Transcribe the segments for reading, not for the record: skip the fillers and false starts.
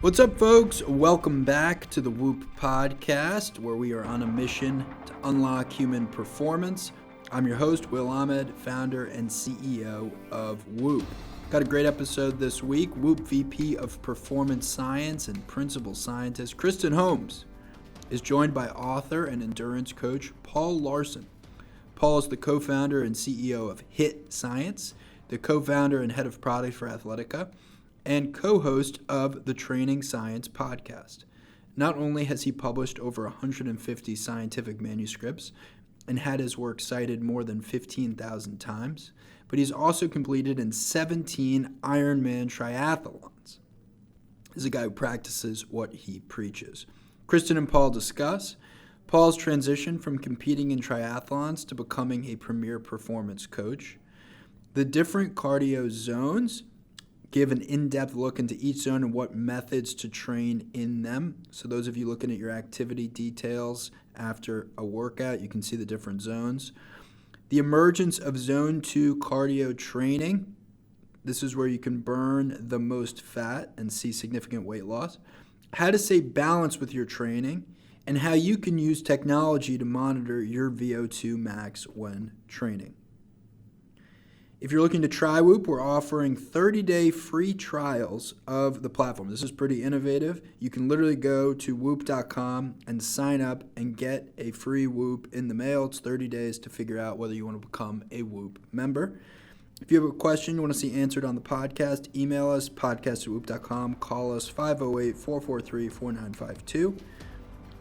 What's up, folks? Welcome back to the Whoop podcast, where we are on a mission to unlock human performance. I'm your host, Will Ahmed, founder and CEO of Whoop. Got a great episode this week. Whoop VP of Performance Science and Principal Scientist Kristen Holmes is joined by author and endurance coach Paul Laursen. Paul is the co-founder and CEO of HIIT Science, the co-founder and head of product for Athletica, and co-host of the Training Science podcast. Not only has he published over 150 scientific manuscripts and had his work cited more than 15,000 times, but he's also completed in 17 Ironman triathlons. He's a guy who practices what he preaches. Kristen and Paul discuss Paul's transition from competing in triathlons to becoming a premier performance coach, the different cardio zones, give an in-depth look into each zone and what methods to train in them. So those of you looking at your activity details after a workout, you can see the different zones. The emergence of zone 2 cardio training. This is where you can burn the most fat and see significant weight loss. How to stay balanced with your training, and how you can use technology to monitor your VO2 max when training. If you're looking to try Whoop, we're offering 30-day free trials of the platform. This is pretty innovative. You can literally go to whoop.com and sign up and get a free Whoop in the mail. It's 30 days to figure out whether you want to become a Whoop member. If you have a question you want to see answered on the podcast, email us, podcast@whoop.com, call us 508-443-4952.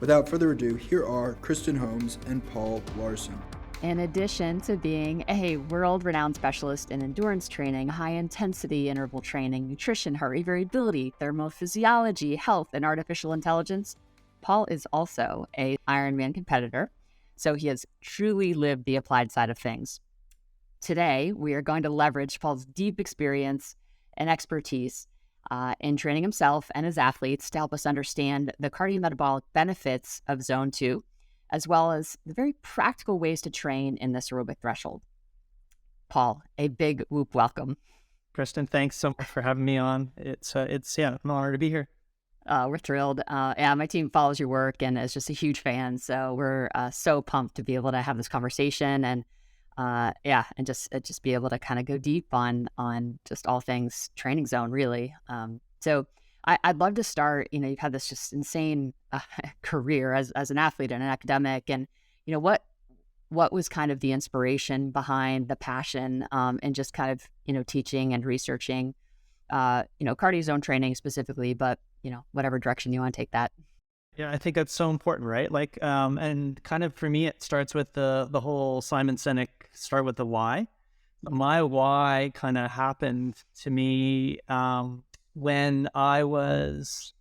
Without further ado, here are Kristen Holmes and Paul Laursen. In addition to being a world-renowned specialist in endurance training, high-intensity interval training, nutrition, heart rate variability, thermophysiology, health, and artificial intelligence, Paul is also an Ironman competitor, so he has truly lived the applied side of things. Today, we are going to leverage Paul's deep experience and expertise in training himself and his athletes to help us understand the cardiometabolic benefits of Zone 2, as well as the very practical ways to train in this aerobic threshold. Paul, a big Whoop welcome. Kristen, thanks so much for having me on. It's an honor to be here. We're thrilled. My team follows your work and is just a huge fan. So we're so pumped to be able to have this conversation and just be able to kind of go deep on just all things Training Zone, really. So I'd love to start, you've had this just insane career as an athlete and an academic, and, what was kind of the inspiration behind the passion and just kind of, teaching and researching, cardio zone training specifically, but, whatever direction you want to take that. Yeah, I think that's so important, right? Like, and kind of for me, it starts with the whole Simon Sinek, start with the why. My why kind of happened to me when I was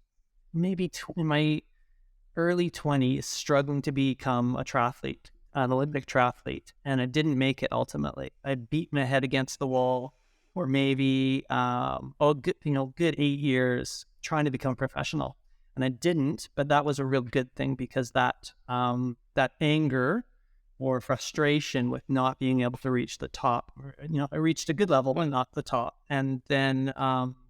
maybe in my early 20s, struggling to become a triathlete, an Olympic triathlete, and I didn't make it ultimately. I beat my head against the wall for maybe good 8 years trying to become professional, and I didn't. But that was a real good thing, because that anger or frustration with not being able to reach the top, I reached a good level but not the top, and then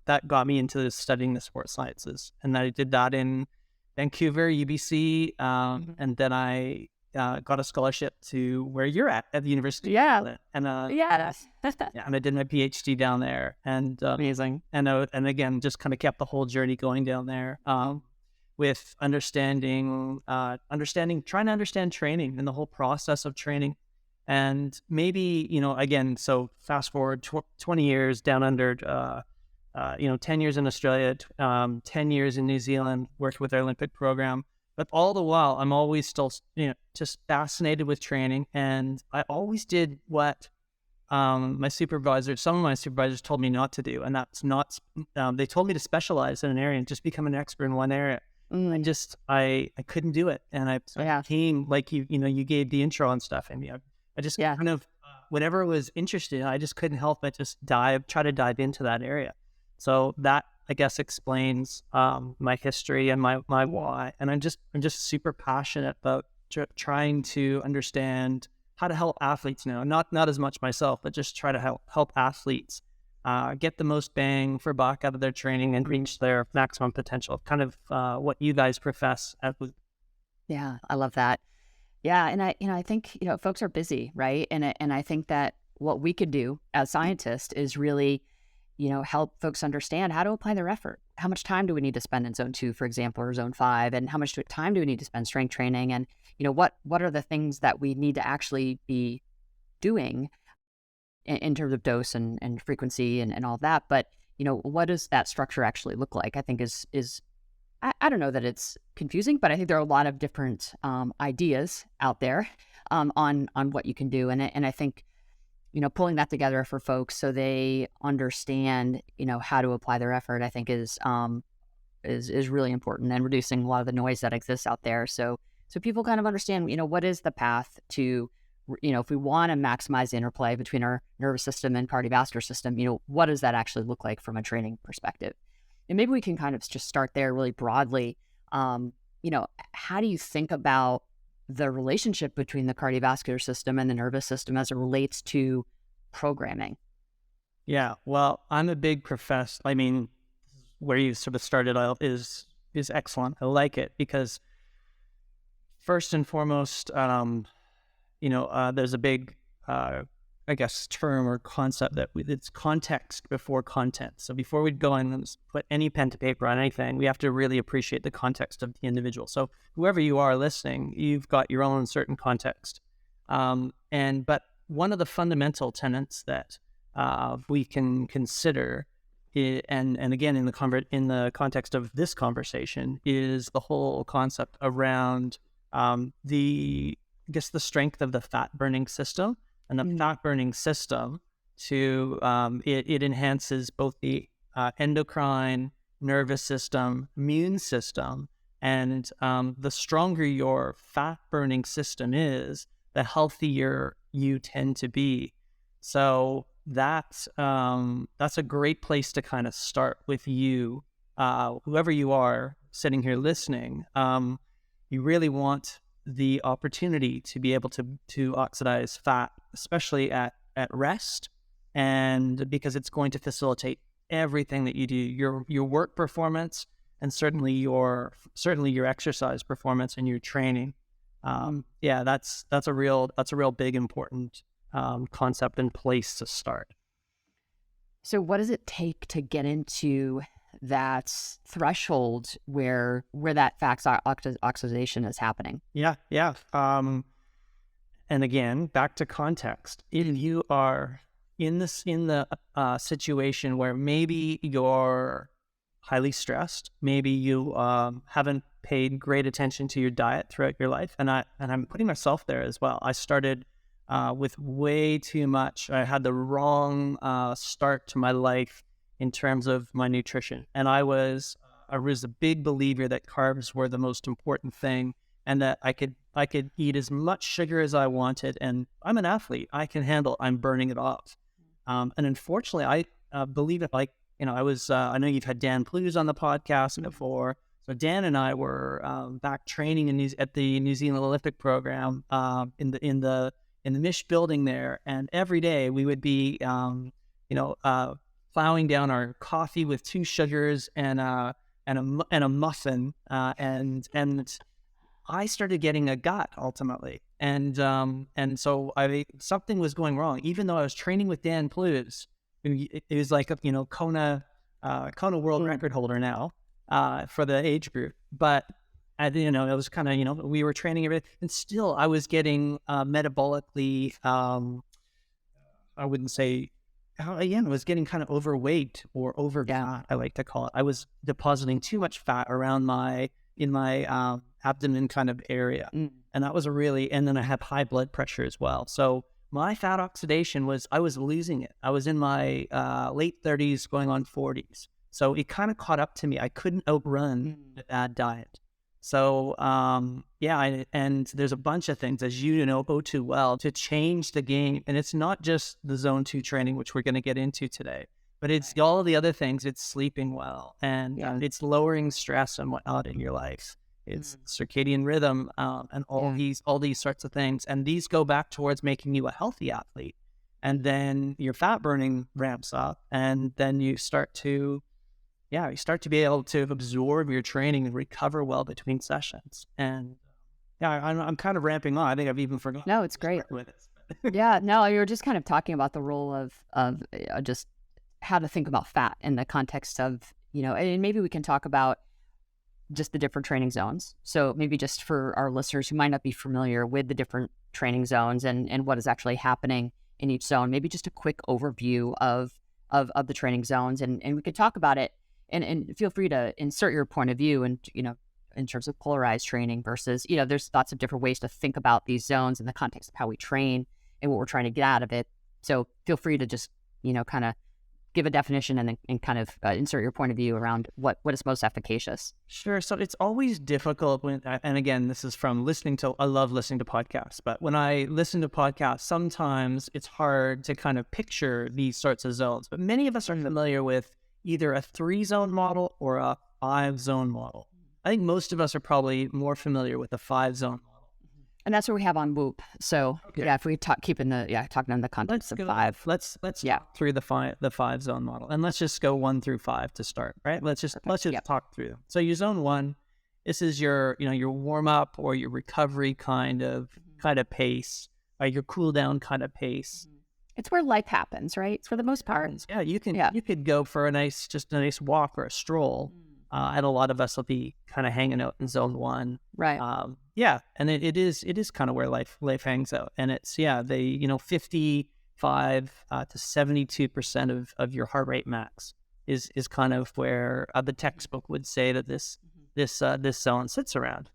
that got me into studying the sports sciences, and I did that in Vancouver, UBC, and then I got a scholarship to where you're at the University. Yeah, and and I did my PhD down there, and amazing, and again just kind of kept the whole journey going down there, with trying to understand training and the whole process of training. And maybe, again, so fast forward 20 years down under, 10 years in Australia, 10 years in New Zealand, worked with their Olympic program. But all the while, I'm always still, just fascinated with training. And I always did what some of my supervisors told me not to do. And that's not, they told me to specialize in an area and just become an expert in one area. I couldn't do it. And I came, like you gave the intro and stuff. And I just kind of, whatever I was interested in, I just couldn't help but just try to dive into that area. So that, I guess, explains my history and my why. And I'm just super passionate about trying to understand how to help athletes now. Not as much myself, but just try to help athletes get the most bang for buck out of their training and reach their maximum potential. Kind of what you guys profess at Whoop. Yeah, I love that. Yeah, and I think folks are busy, right? And I think that what we could do as scientists is really help folks understand how to apply their effort. How much time do we need to spend in zone 2, for example, or zone 5, and how much time do we need to spend strength training? And what are the things that we need to actually be doing in terms of dose and frequency and all that? But what does that structure actually look like? I think is I don't know that it's confusing, but I think there are a lot of different ideas out there on what you can do, and I think pulling that together for folks so they understand how to apply their effort, I think is really important, and reducing a lot of the noise that exists out there. So people kind of understand what is the path to if we want to maximize the interplay between our nervous system and cardiovascular system, what does that actually look like from a training perspective? And maybe we can kind of just start there really broadly. How do you think about the relationship between the cardiovascular system and the nervous system as it relates to programming? Yeah, well, I'm a big professor. I mean, where you sort of started out is excellent. I like it because first and foremost, there's a big, I guess, term or concept that it's context before content. So before we go and put any pen to paper on anything, we have to really appreciate the context of the individual. So whoever you are listening, you've got your own certain context. But one of the fundamental tenets that we can consider, and again in the context of this conversation, is the whole concept around the strength of the fat burning system. And the fat burning system it enhances both the endocrine, nervous system, immune system, and the stronger your fat burning system is, the healthier you tend to be. So that's a great place to kind of start with you, whoever you are sitting here listening. You really want the opportunity to be able to oxidize fat, especially at rest, and because it's going to facilitate everything that you do, your work performance, and certainly your exercise performance and your training. That's a real big important concept and place to start. So what does it take to get into that threshold where that fat oxidation is happening? Yeah. And again, back to context. If you are in the situation where maybe you're highly stressed, maybe you haven't paid great attention to your diet throughout your life, and I'm putting myself there as well. I started with way too much. I had the wrong start to my life in terms of my nutrition, and I was a big believer that carbs were the most important thing, and that I could eat as much sugar as I wanted, and I'm an athlete. I'm burning it off. And unfortunately, I believe it. I know you've had Dan Plews on the podcast before. So Dan and I were back training at the New Zealand Olympic program in the Mish building there, and every day we would be plowing down our coffee with 2 sugars and a muffin, and I started getting a gut ultimately, and so something was going wrong. Even though I was training with Dan Plews, it was like Kona world record holder now for the age group, but it was kind of we were training everything, and still I was getting metabolically I wouldn't say. Again, I was getting kind of overweight or over fat, I like to call it. I was depositing too much fat around in my abdomen kind of area. And that was and then I had high blood pressure as well. So my fat oxidation I was losing it. I was in my late 30s going on 40s. So it kind of caught up to me. I couldn't outrun a bad diet. So, and there's a bunch of things, as you know too well, to change the game. And it's not just the zone 2 training, which we're going to get into today, but it's all the other things. It's sleeping well, and it's lowering stress and whatnot in your life. It's circadian rhythm, and all these sorts of things. And these go back towards making you a healthy athlete. and then your fat burning ramps up, and then you start to be able to absorb your training and recover well between sessions. And I'm kind of ramping on. I think I've even forgotten. No, it's great. With it. Yeah, no, you were just kind of talking about the role of just how to think about fat in the context of, and maybe we can talk about just the different training zones. So maybe just for our listeners who might not be familiar with the different training zones and what is actually happening in each zone, maybe just a quick overview of the training zones, and we could talk about it, and feel free to insert your point of view, and in terms of polarized training versus, there's lots of different ways to think about these zones in the context of how we train and what we're trying to get out of it. So feel free to just, kind of give a definition and kind of insert your point of view around what is most efficacious. Sure. So it's always difficult when, and again, this is from I love listening to podcasts, but when I listen to podcasts, sometimes it's hard to kind of picture these sorts of zones. But many of us are familiar with either a 3-zone model or a 5-zone model. I think most of us are probably more familiar with the 5-zone model. And that's what we have on Whoop. So if we talking in the context of 5. Let's talk through the 5-zone model, and let's just go 1 through 5 to start, right? let's just talk through them. So your zone 1, this is your your warm up or your recovery kind of pace, your cool down kind of pace. It's where life happens, right? For the most part. Yeah, you could go for a nice walk or a stroll. And a lot of us will be kind of hanging out in zone 1. Right. And it is kind of where life hangs out. And it's, 55 to 72% of your heart rate max is kind of where the textbook would say that this zone sits around.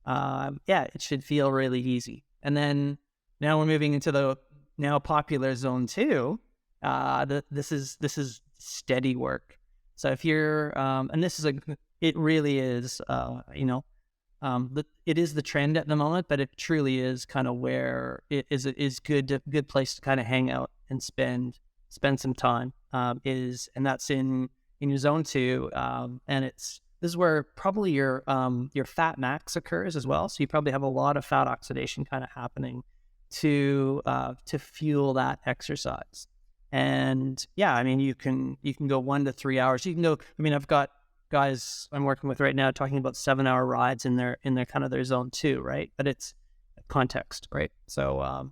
It should feel really easy. And then now we're moving into the now popular zone 2. This is steady work. So if you're, and this is it really is, it is the trend at the moment, but it truly is kind of where it is good place to kind of hang out and spend some time, and that's in your zone 2. And this is where probably your fat max occurs as well. So you probably have a lot of fat oxidation kind of happening to fuel that exercise. And you can go 1 to 3 hours. You can go. I've got guys I'm working with right now talking about 7-hour rides in their kind of their zone 2, right? But it's context, right? So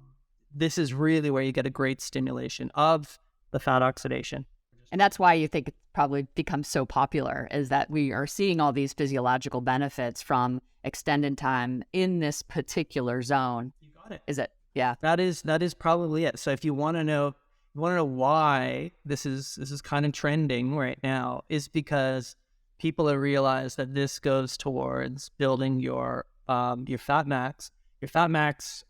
this is really where you get a great stimulation of the fat oxidation. And that's why you think it's probably become so popular, is that we are seeing all these physiological benefits from extended time in this particular zone. You got it. Is it? Yeah. That is probably it. So if you want to know why this is kind of trending right now, is because people have realized that this goes towards building your fat max. Your fat max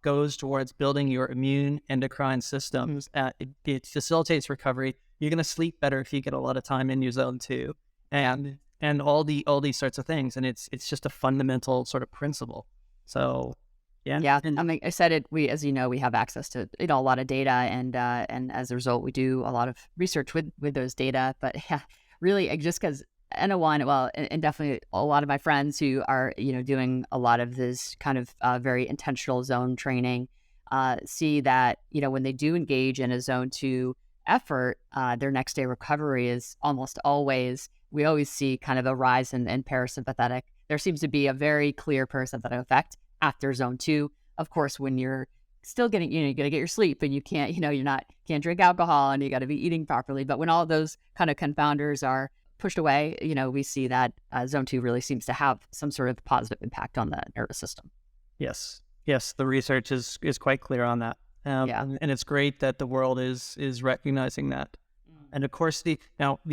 goes towards building your immune endocrine systems. It facilitates recovery. You're going to sleep better if you get a lot of time in your zone 2, and all these sorts of things. And it's just a fundamental sort of principle. So. Yeah. And I said it. We, as you know, we have access to a lot of data, and as a result, we do a lot of research with those data. But really, just because NO1, and definitely a lot of my friends who are doing a lot of this kind of very intentional zone training, see that when they do engage in a zone 2 effort, their next day recovery is almost always. We always see kind of a rise in parasympathetic. There seems to be a very clear parasympathetic effect after zone 2. Of course, when you're still getting, you got to get your sleep, and you can't, can't drink alcohol, and you got to be eating properly. But when all those kind of confounders are pushed away, we see that zone 2 really seems to have some sort of positive impact on the nervous system. Yes, the research is quite clear on that. And it's great that the world is recognizing that. And of course, the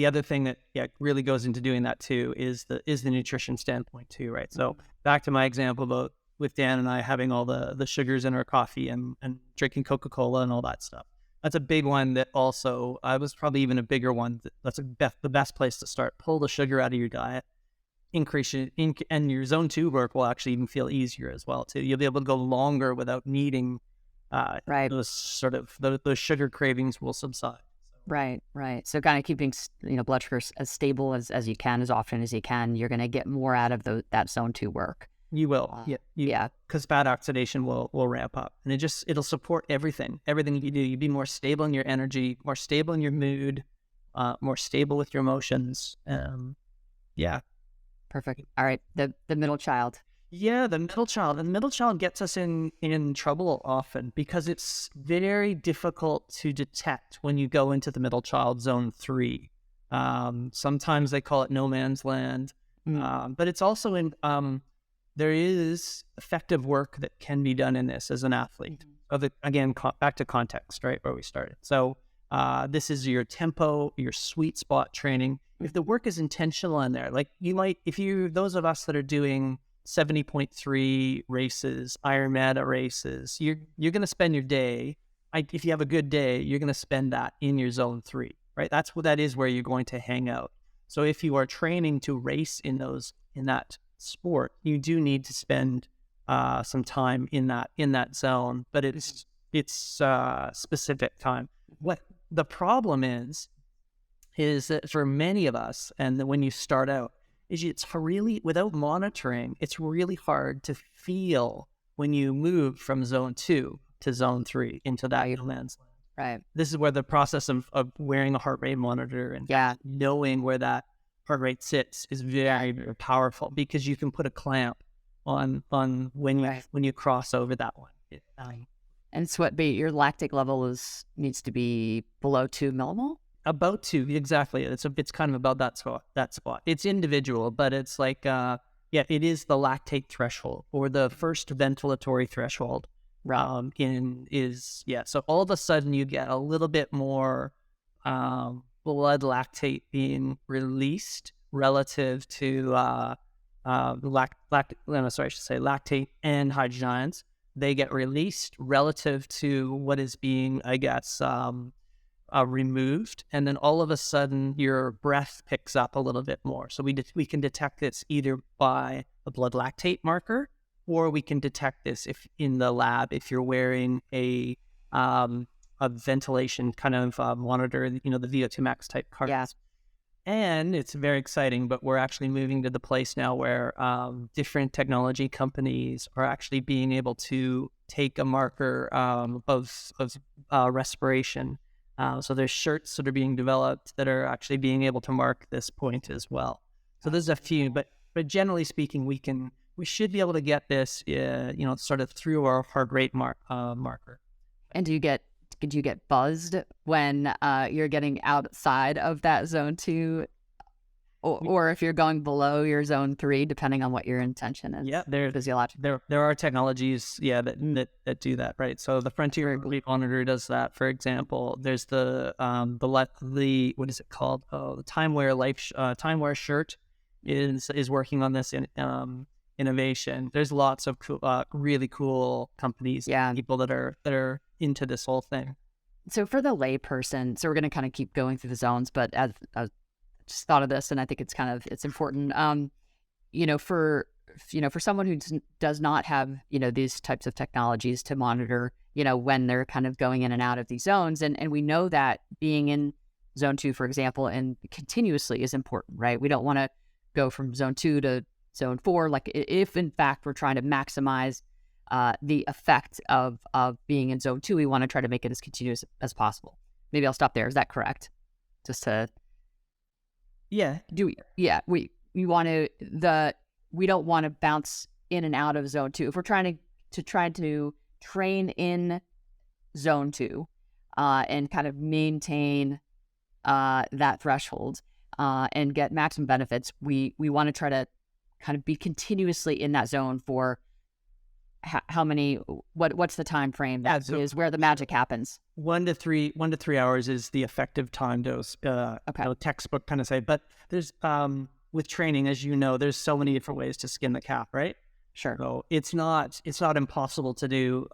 other thing that really goes into doing that too is the nutrition standpoint too, right? So back to my example about with Dan and I having all the sugars in our coffee and drinking Coca-Cola and all that stuff. That's a big one that also, I was probably even a bigger one. That's the best place to start. Pull the sugar out of your diet, increase it, and your zone 2 work will actually even feel easier as well too. You'll be able to go longer without needing those sugar cravings will subside. Right. So kind of keeping blood sugar as stable as you can, as often as you can, you're going to get more out of that zone 2 work. You will. Yeah. Because fat oxidation will ramp up, and it'll support everything you do. You'd be more stable in your energy, more stable in your mood, more stable with your emotions. Yeah. Perfect. All right. The middle child. Yeah, the middle child. And the middle child gets us in trouble often because it's very difficult to detect when you go into the middle child zone 3. Sometimes they call it no man's land. But it's also there is effective work that can be done in this as an athlete. Again, back to context, right, where we started. So this is your tempo, your sweet spot training. If the work is intentional in there, like those of us that are doing 70.3 races, Ironman races, you're going to spend your day, if you have a good day, you're going to spend that in your zone 3, right? That is where you're going to hang out. So if you are training to race in that sport, you do need to spend some time in that zone, but it's specific time. What the problem is that for many of us, and when you start out, is it's really, without monitoring, it's really hard to feel when you move from zone 2 to zone 3 into that no man's land. Right. This is where the process of wearing a heart rate monitor and knowing where that heart rate sits is very, very powerful, because you can put a clamp on when you cross over that one. And your lactate level needs to be below 2 millimole? About 2, exactly. It's kind of about that spot. It's individual, but it's like it is the lactate threshold, or the first ventilatory threshold. So all of a sudden you get a little bit more blood lactate being released relative to lactate and hydrogen ions. They get released relative to what is being, I guess, removed, and then all of a sudden your breath picks up a little bit more. So we can detect this either by a blood lactate marker, or we can detect this if in the lab, if you're wearing a ventilation kind of monitor, the VO2 max type cards. Yeah. And it's very exciting, but we're actually moving to the place now where different technology companies are actually being able to take a marker of respiration. So there's shirts that are being developed that are actually being able to mark this point as well. So there's a few, but generally speaking, we should be able to get this, sort of through our heart rate marker. And do you get buzzed when you're getting outside of that zone 2, or if you're going below your zone 3, depending on what your intention is? Yeah, physiological. There are technologies, that do that, right? So the Frontier Bleep Monitor does that, for example. There's the what is it called? Oh, the TimeWear shirt is working on this innovation. There's lots of really cool companies, people that are into this whole thing. So for the lay person, so we're going to kind of keep going through the zones, but as I just thought of this, and I think it's important. For someone who does not have these types of technologies to monitor, when they're kind of going in and out of these zones, and we know that being in zone 2, for example, and continuously is important, right? We don't want to go from zone 2 to zone 4. Like if in fact we're trying to maximize the effect of being in zone 2, we want to try to make it as continuous as possible. Maybe I'll stop there. Is that correct? Just to we don't want to bounce in and out of zone 2. If we're trying to train in zone 2 and kind of maintain that threshold and get maximum benefits, we want to try to kind of be continuously in that zone for how many? What's the time frame? That is where the magic happens. 1 to 3 hours is the effective time dose. Textbook kind of say, but there's with training, as you know, there's so many different ways to skin the cat, right? Sure. So it's not impossible to do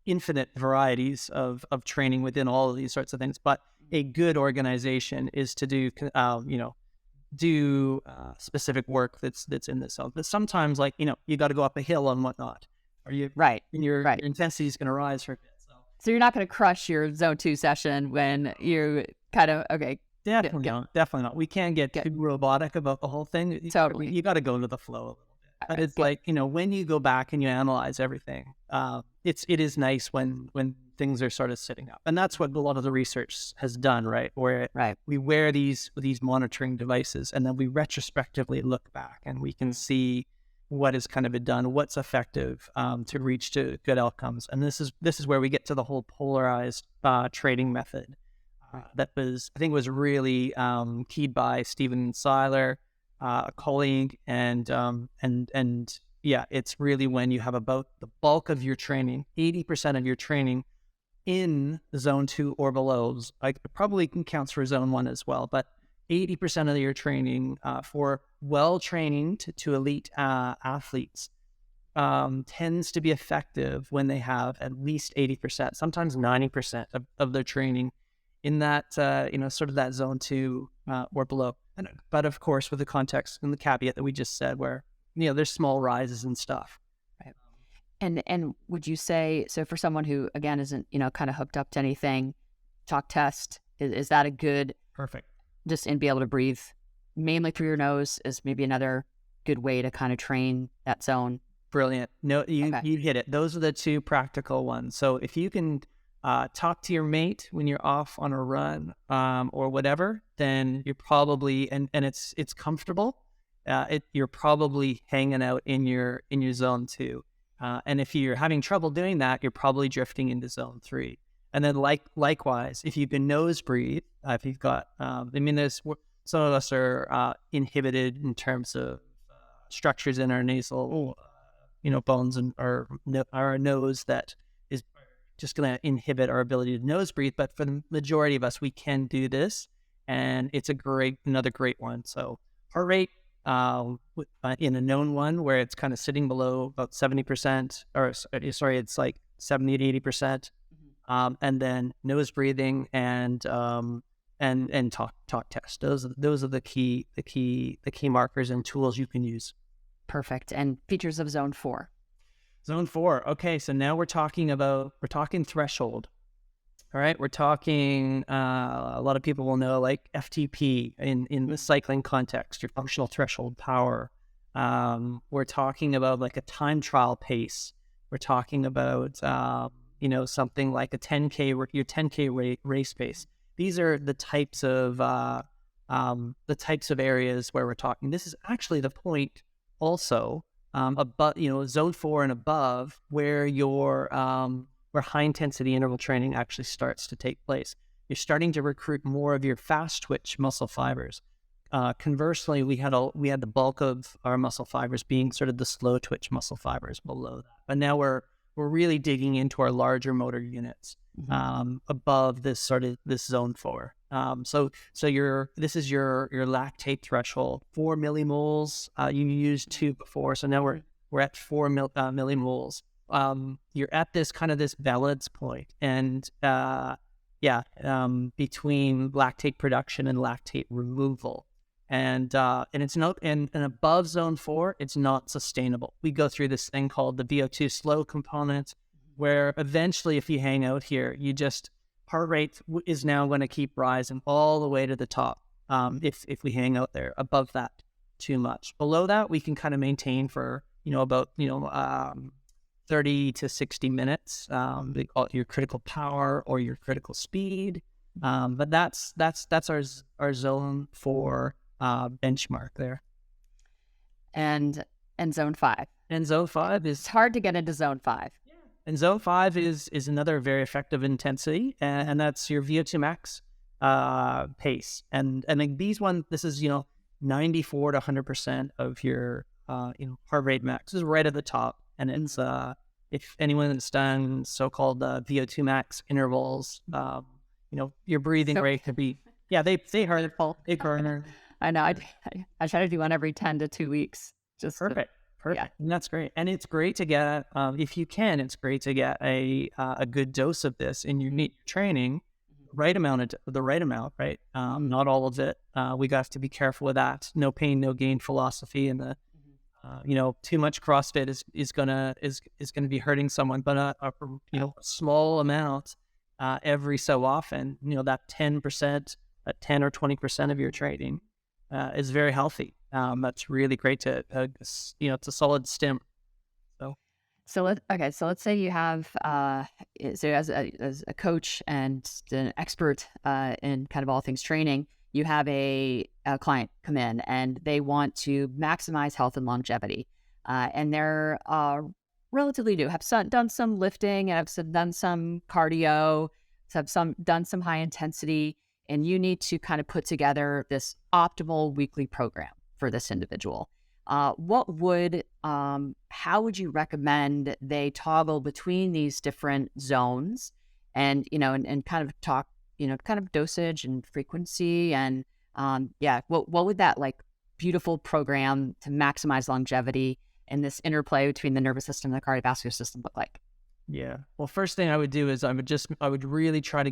infinite varieties of training within all of these sorts of things. But a good organization is to do specific work that's in this zone. But sometimes, you got to go up a hill and whatnot, or your intensity is going to rise for a bit. So you're not going to crush your zone 2 session when you kind of Definitely not. We can't get too robotic about the whole thing. Totally. You got to go into the flow a little bit. But it's like, when you go back and you analyze everything, it is nice when things are sort of sitting up. And that's what a lot of the research has done, right? Where we wear these monitoring devices, and then we retrospectively look back and we can see what has kind of been done, what's effective to reach to good outcomes. And this is where we get to the whole polarized training method that I think was really keyed by Stephen Seiler, a colleague, and yeah, it's really when you have about the bulk of your training, 80% of your training in zone 2 or below. It probably counts for zone 1 as well, but 80% of your training for well-trained to elite athletes tends to be effective when they have at least 80%, sometimes 90% of their training in that, sort of that zone 2 or below. But of course, with the context and the caveat that we just said, where, there's small rises and stuff. Right. And would you say, so for someone who, again, isn't, kind of hooked up to anything, talk test, is that a good... Perfect. Just and be able to breathe mainly through your nose is maybe another good way to kind of train that zone. Brilliant. No, you hit it. Those are the two practical ones. So if you can talk to your mate when you're off on a run or whatever, then you're probably, and it's comfortable. You're probably hanging out in your zone 2. And if you're having trouble doing that, you're probably drifting into zone 3. And then likewise, if you can nose breathe, if you've got, there's some of us are inhibited in terms of structures in our nasal, bones and our nose that is just going to inhibit our ability to nose breathe. But for the majority of us, we can do this, and it's another great one. So heart rate in a known one where it's kind of sitting below about 70%, it's like 70 to 80%. And then nose breathing and talk test. Those are the key markers and tools you can use. Perfect. And features of zone 4. Zone 4. Okay, so now we're talking threshold. All right, we're talking. A lot of people will know like FTP in the cycling context, your functional threshold power. We're talking about like a time trial pace. We're talking about something like a 10K, your 10K race pace. These are the types of areas where we're talking. This is actually the point also above, zone 4 and above, where where high intensity interval training actually starts to take place. You're starting to recruit more of your fast twitch muscle fibers. Conversely, we had the bulk of our muscle fibers being sort of the slow twitch muscle fibers below that. But now we're really digging into our larger motor units above this zone 4. So this is your lactate threshold, 4 millimoles. You used 2 before, so now we're at 4 millimoles. You're at this balance point, and between lactate production and lactate removal. And it's not, and above zone 4, it's not sustainable. We go through this thing called the VO2 slow component, where eventually, if you hang out here, heart rate is now going to keep rising all the way to the top. If we hang out there above that too much, below that we can kind of maintain for about 30 to 60 minutes. They call it your critical power or your critical speed. But that's our zone 4. Benchmark there. And zone 5. And zone 5 is... It's hard to get into zone 5. Yeah. And zone 5 is another very effective intensity, and that's your VO2 max pace. And like this is 94 to 100% of your heart rate max. This is right at the top, and it's if anyone has done so-called VO2 max intervals, your breathing rate could be they hurt. They hurt. I know. I try to do one every 10 to 2 weeks. Just perfect. Yeah. And that's great. And it's great to get, if you can, it's great to get a good dose of this in your training, the right amount, right? Not all of it. We got to be careful with that. No pain, no gain philosophy, and the too much CrossFit is gonna be hurting someone. But a small amount every so often, that 10%, 10 or 20% of your training is very healthy. That's really great to, it's a solid stim. So. So let's say you have, so as a coach and an expert in kind of all things training, you have a client come in and they want to maximize health and longevity. And they're relatively new, done some lifting, and have done some cardio, done some high intensity, and you need to kind of put together this optimal weekly program for this individual. How would you recommend they toggle between these different zones, and kind of talk, kind of dosage and frequency, and what would that like beautiful program to maximize longevity and this interplay between the nervous system and the cardiovascular system look like? Yeah. Well, first thing I would do is I would really try to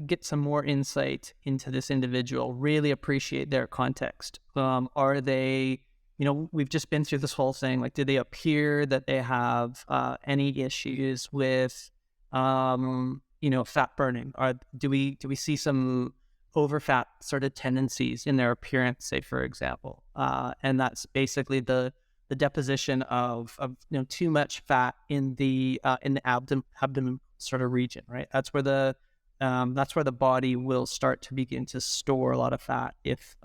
get some more insight into this individual, really appreciate their context. Are they, we've just been through this whole thing, like, do they appear that they have any issues with, fat burning? Or do we see some overfat sort of tendencies in their appearance, say, for example? And that's basically the deposition of too much fat in the abdomen sort of region, right? That's where the body will start to begin to store a lot of fat if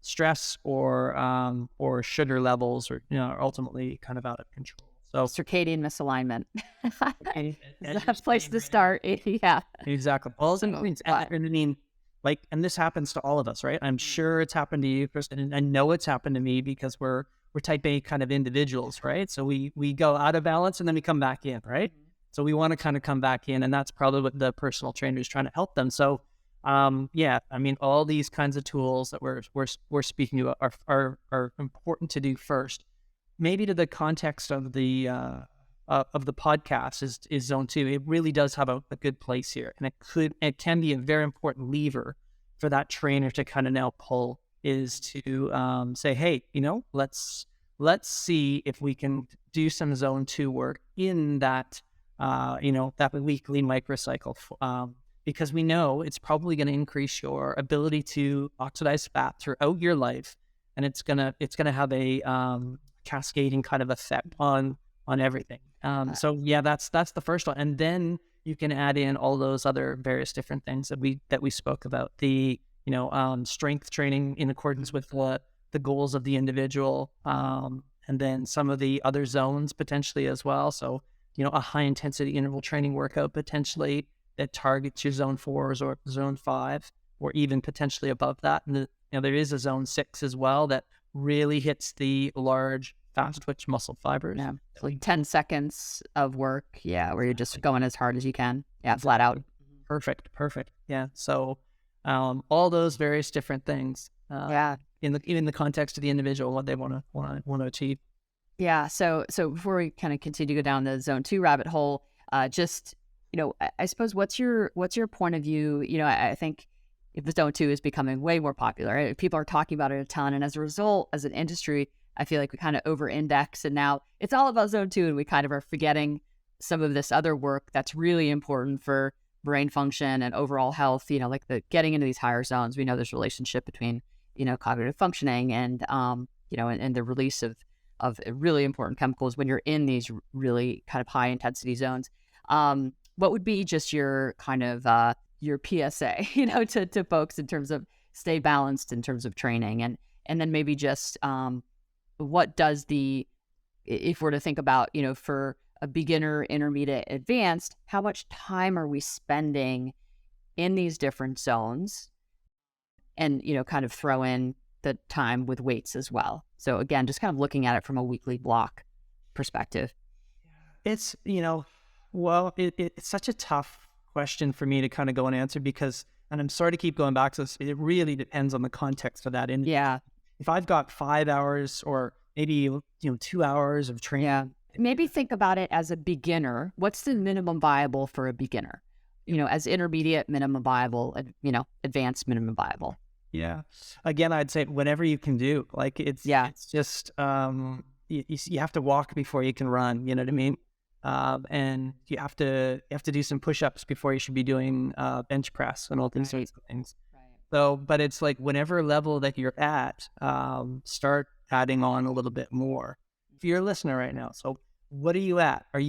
stress or sugar levels are ultimately kind of out of control. So circadian misalignment. That's a place to start. Yeah, exactly. And this happens to all of us, right? I'm sure it's happened to you, Kristen, and I know it's happened to me because we're type A kind of individuals, right? So we go out of balance and then we come back in, right? So we want to kind of come back in, and that's probably what the personal trainer is trying to help them. So, all these kinds of tools that we're speaking about are important to do first. Maybe to the context of the podcast is zone 2. It really does have a good place here, and it can be a very important lever for that trainer to kind of now pull, is to say, hey, let's see if we can do some zone 2 work in that. That weekly microcycle, because we know it's probably going to increase your ability to oxidize fat throughout your life, and it's gonna have a cascading kind of effect on everything. So yeah, that's the first one, and then you can add in all those other various different things that we spoke about. The strength training in accordance with the goals of the individual, and then some of the other zones potentially as well. So a high intensity interval training workout potentially that targets your zone 4s or zone 5, or even potentially above that. And there is a zone 6 as well that really hits the large fast twitch muscle fibers. Yeah, it's like 10 seconds of work. Yeah, where you're just going as hard as you can. Yeah, flat out. Perfect. Yeah. So all those various different things. In the context of the individual, what they want to achieve. Yeah. So before we kind of continue to go down the zone 2 rabbit hole, I suppose what's your point of view? I think if the zone 2 is becoming way more popular, right? People are talking about it a ton. And as a result, as an industry, I feel like we kind of over-index, and now it's all about zone 2, and we kind of are forgetting some of this other work that's really important for brain function and overall health, like the getting into these higher zones. We know there's a relationship between, cognitive functioning and, and the release of really important chemicals when you're in these really kind of high intensity zones. What would be just your kind of your PSA, to folks in terms of stay balanced in terms of training, and then maybe just what does if we're to think about, for a beginner, intermediate, advanced, how much time are we spending in these different zones, and kind of throw in the time with weights as well. So again, just kind of looking at it from a weekly block perspective. It's, it's such a tough question for me to kind of go and answer, because, and I'm sorry to keep going back to this, it really depends on the context of that. And yeah, if I've got 5 hours or maybe, 2 hours of training. Yeah. Maybe think about it as a beginner. What's the minimum viable for a beginner? As intermediate, minimum viable, advanced, minimum viable. Yeah. Again, I'd say whatever you can do. Like it's just, you have to walk before you can run, you know what I mean? And you have to do some push-ups before you should be doing bench press and all these sorts of things. So, but it's like whenever level that you're at, start adding on a little bit more. If you're a listener right now, so what are you at? Where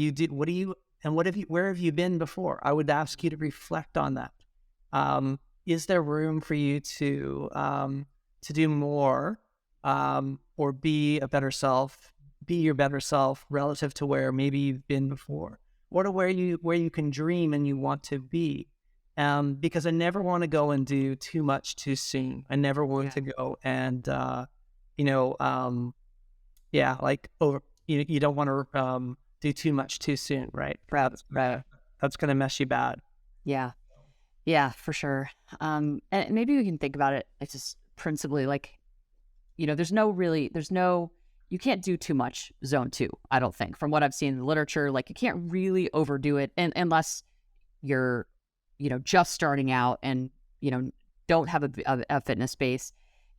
have you been before? I would ask you to reflect on that. Is there room for you to do more, or be a better self, be your better self relative to where maybe you've been before, or to where you can dream and you want to be? Because I never want to go and do too much too soon. I never want to go and like over. You don't want to do too much too soon, right? That's going to mess you bad. Yeah, for sure. And maybe we can think about it. It's just principally like, you can't do too much zone 2, I don't think. From what I've seen in the literature, like you can't really overdo it unless you're, just starting out and, don't have a fitness base.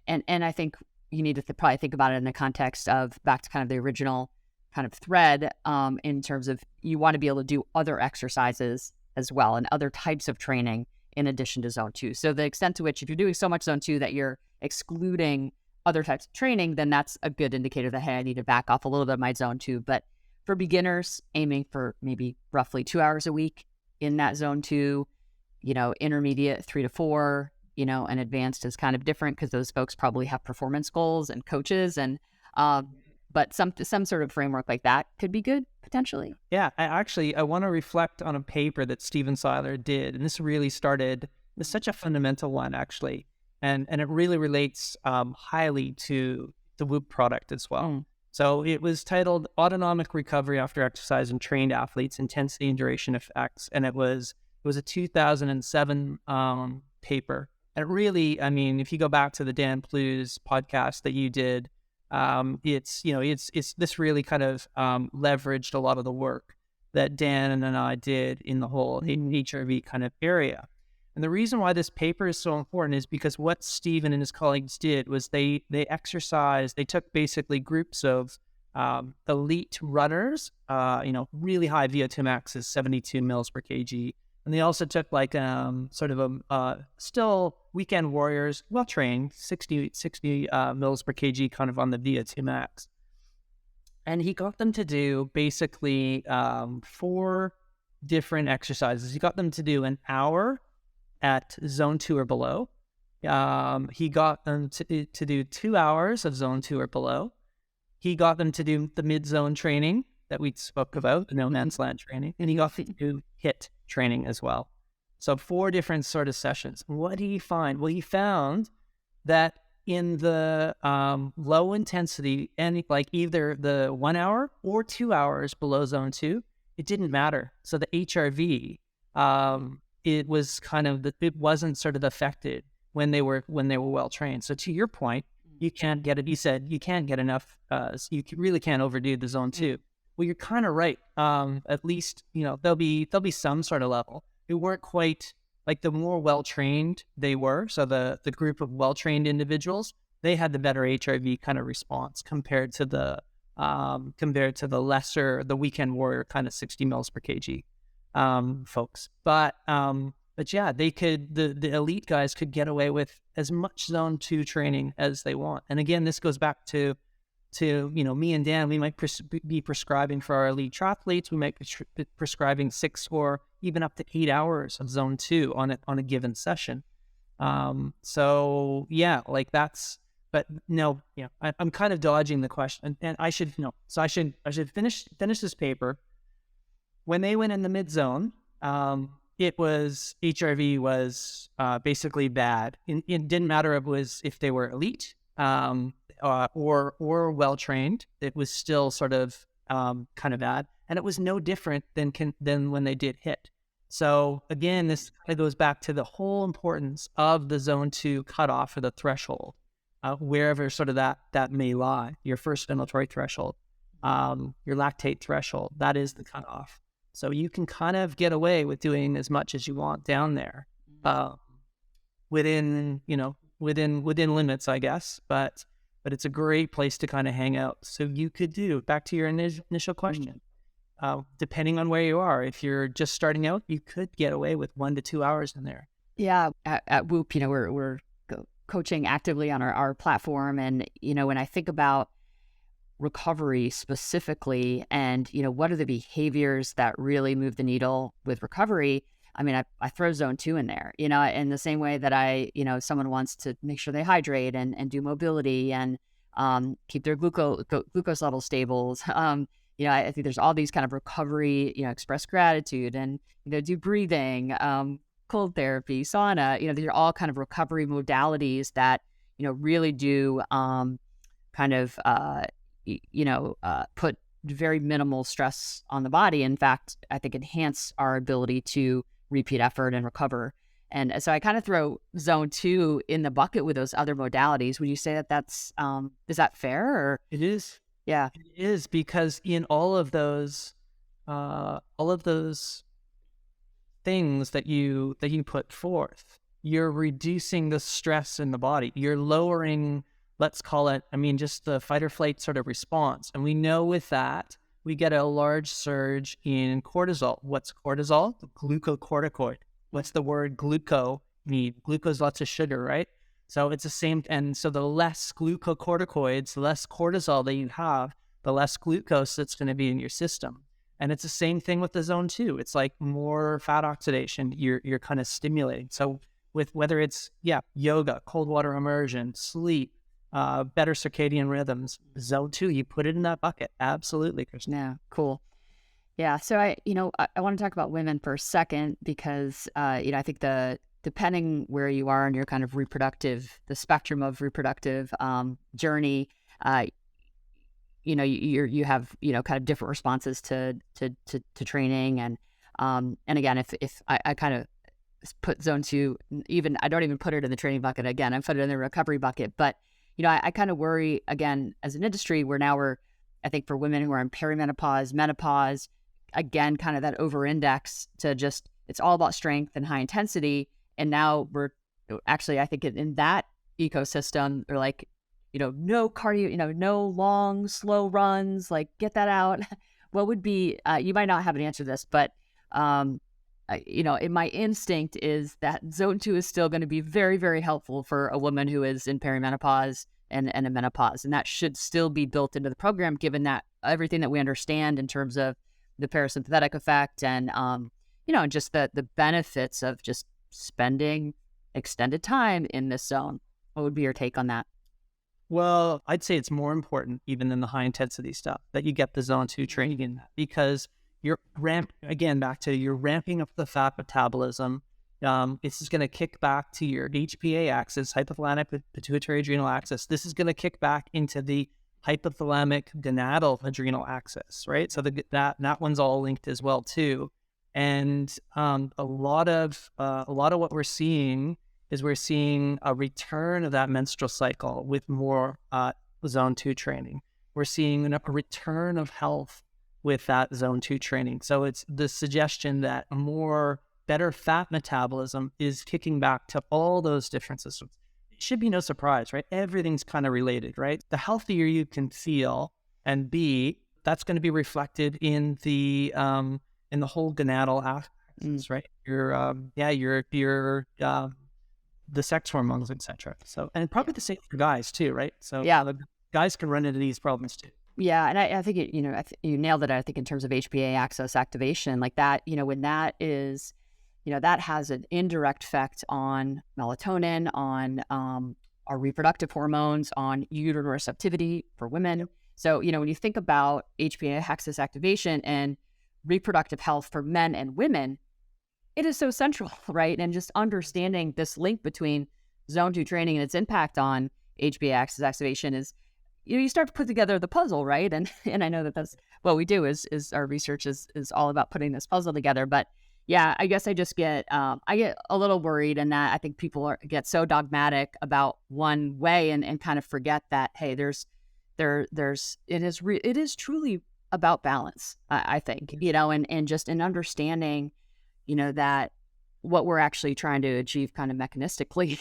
And I think you need to probably think about it in the context of back to kind of the original kind of thread, in terms of you want to be able to do other exercises as well and other types of training in addition to zone 2. So the extent to which if you're doing so much zone 2 that you're excluding other types of training, then that's a good indicator that, hey, I need to back off a little bit of my zone 2. But for beginners, aiming for maybe roughly 2 hours a week in that zone 2, intermediate 3 to 4, and advanced is kind of different because those folks probably have performance goals and coaches and, but some sort of framework like that could be good potentially. Yeah, I want to reflect on a paper that Stephen Seiler did, and this really started. It's such a fundamental one actually, and it really relates highly to the Whoop product as well. So it was titled "Autonomic Recovery After Exercise in Trained Athletes: Intensity and Duration Effects," and it was a 2007 paper. And it really, I mean, if you go back to the Dan Plews podcast that you did. It's this really kind of leveraged a lot of the work that Dan and I did in the whole HRV kind of area. And the reason why this paper is so important is because what Stephen and his colleagues did was they took basically groups of elite runners, really high VO2 max is 72 mils per kg. And they also took like sort of still weekend warriors, well trained, 60 mils per kg, kind of on the VO2 max. And he got them to do basically 4 different exercises. He got them to do an hour at zone 2 or below. He got them to do 2 hours of zone 2 or below. He got them to do the mid-zone training that we spoke about, the no man's land training, and he got them to do HIIT training as well. So 4 different sort of sessions. What did he find? Well, he found that in the low intensity and like either the 1 hour or 2 hours below zone 2, it didn't matter. So the HRV, it was kind of it wasn't sort of affected when they were well trained. So to your point, you can't get it. You said you can't get enough. You really can't overdo the zone 2. Well, you're kind of right. At least, there'll be some sort of level. It weren't quite like the more well-trained they were. So the group of well-trained individuals, they had the better HRV kind of response compared to the lesser, the weekend warrior kind of 60 mils per kg folks. But yeah, the elite guys could get away with as much zone 2 training as they want. And again, this goes back to me and Dan. We might be prescribing for our elite triathletes. We might be prescribing 6 or even up to 8 hours of zone 2 on a given session. So yeah, like that's. But no, I'm kind of dodging the question, and I should know. So I should finish this paper. When they went in the mid zone, HRV was basically bad. It didn't matter if they were elite. Or well trained, it was still sort of kind of bad, and it was no different than when they did HIIT. So again, this kind of goes back to the whole importance of the zone 2 cutoff or the threshold, wherever sort of that may lie. Your first ventilatory threshold, your lactate threshold, that is the cutoff. So you can kind of get away with doing as much as you want down there, within limits, I guess, but it's a great place to kind of hang out. So you could do, back to your initial question, depending on where you are, if you're just starting out, you could get away with 1 to 2 hours in there. Yeah, at Whoop, we're coaching actively on our platform. And, when I think about recovery specifically and, what are the behaviors that really move the needle with recovery? I mean, I throw zone 2 in there, in the same way that someone wants to make sure they hydrate and do mobility and keep their glucose levels stable. I think there's all these kind of recovery, express gratitude and, do breathing, cold therapy, sauna, these are all kind of recovery modalities that, really do put very minimal stress on the body. In fact, I think enhance our ability to repeat effort and recover. And so I kind of throw zone 2 in the bucket with those other modalities. Would you say that that's, is that fair? Or? It is. Yeah. It is, because in all of those things that you put forth, you're reducing the stress in the body. You're lowering, let's call it, just the fight or flight sort of response. And we know with that, we get a large surge in cortisol. What's cortisol? The glucocorticoid. What's the word gluco mean? Glucose, lots of sugar, right? So it's the same. And so the less glucocorticoids, the less cortisol that you have, the less glucose that's going to be in your system. And it's the same thing with the zone 2. It's like more fat oxidation you're kind of stimulating. So with whether it's, yoga, cold water immersion, sleep, better circadian rhythms, zone 2, you put it in that bucket. Absolutely, Kristen. Yeah, cool. Yeah. So I want to talk about women for a second because, I think depending where you are in your kind of the spectrum of reproductive journey, you have, kind of different responses to training. And again, if I kind of put zone 2, I don't even put it in the training bucket. Again, I put it in the recovery bucket, but I kind of worry, again, as an industry where I think for women who are in perimenopause, menopause, again, kind of that over-index to just, it's all about strength and high intensity. And now we're actually, I think in that ecosystem, they're like, no cardio, no long, slow runs, like get that out. What would be, you might not have an answer to this, but, my instinct is that zone 2 is still going to be very, very helpful for a woman who is in perimenopause and a menopause. And that should still be built into the program, given that everything that we understand in terms of the parasympathetic effect and, and just the benefits of just spending extended time in this zone. What would be your take on that? Well, I'd say it's more important even than the high intensity stuff that you get the zone 2 training in that, because you're ramping up the fat metabolism. This is going to kick back to your HPA axis, hypothalamic pituitary adrenal axis. This is going to kick back into the hypothalamic gonadal adrenal axis, right? So that one's all linked as well too. And a lot of what we're seeing is a return of that menstrual cycle with more zone 2 training. We're seeing a return of health with that zone 2 training. So it's the suggestion that better fat metabolism is kicking back to all those different systems. It should be no surprise, right? Everything's kind of related, right? The healthier you can feel and be, that's going to be reflected in the whole gonadal axis, right? The sex hormones, etc. So, and probably the same for guys too, right? So the guys can run into these problems too. Yeah, and I think you nailed it. I think in terms of HPA axis activation, like that, when that is, that has an indirect effect on melatonin, on our reproductive hormones, on uterine receptivity for women. Yep. So, when you think about HPA axis activation and reproductive health for men and women, it is so central, right? And just understanding this link between zone 2 training and its impact on HPA axis activation is, you start to put together the puzzle, right? And I know that's what we do is our research is all about putting this puzzle together. But yeah, I guess I just get a little worried in that I think people get so dogmatic about one way and kind of forget that, hey, it is truly about balance, I think, and just in understanding, that what we're actually trying to achieve kind of mechanistically,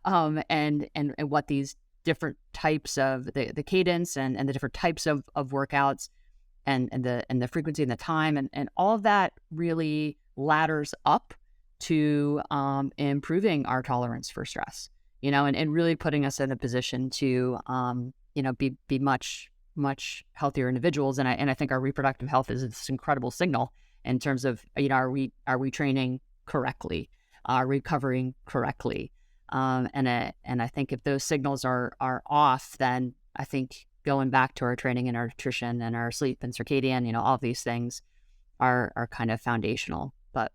and what these different types of the cadence and the different types of workouts and the frequency and the time and all of that really ladders up to improving our tolerance for stress. and really putting us in a position to, be much, much healthier individuals. And I think our reproductive health is this incredible signal in terms of, are we training correctly, recovering correctly? And I think if those signals are off, then I think going back to our training and our nutrition and our sleep and circadian, all these things are kind of foundational. But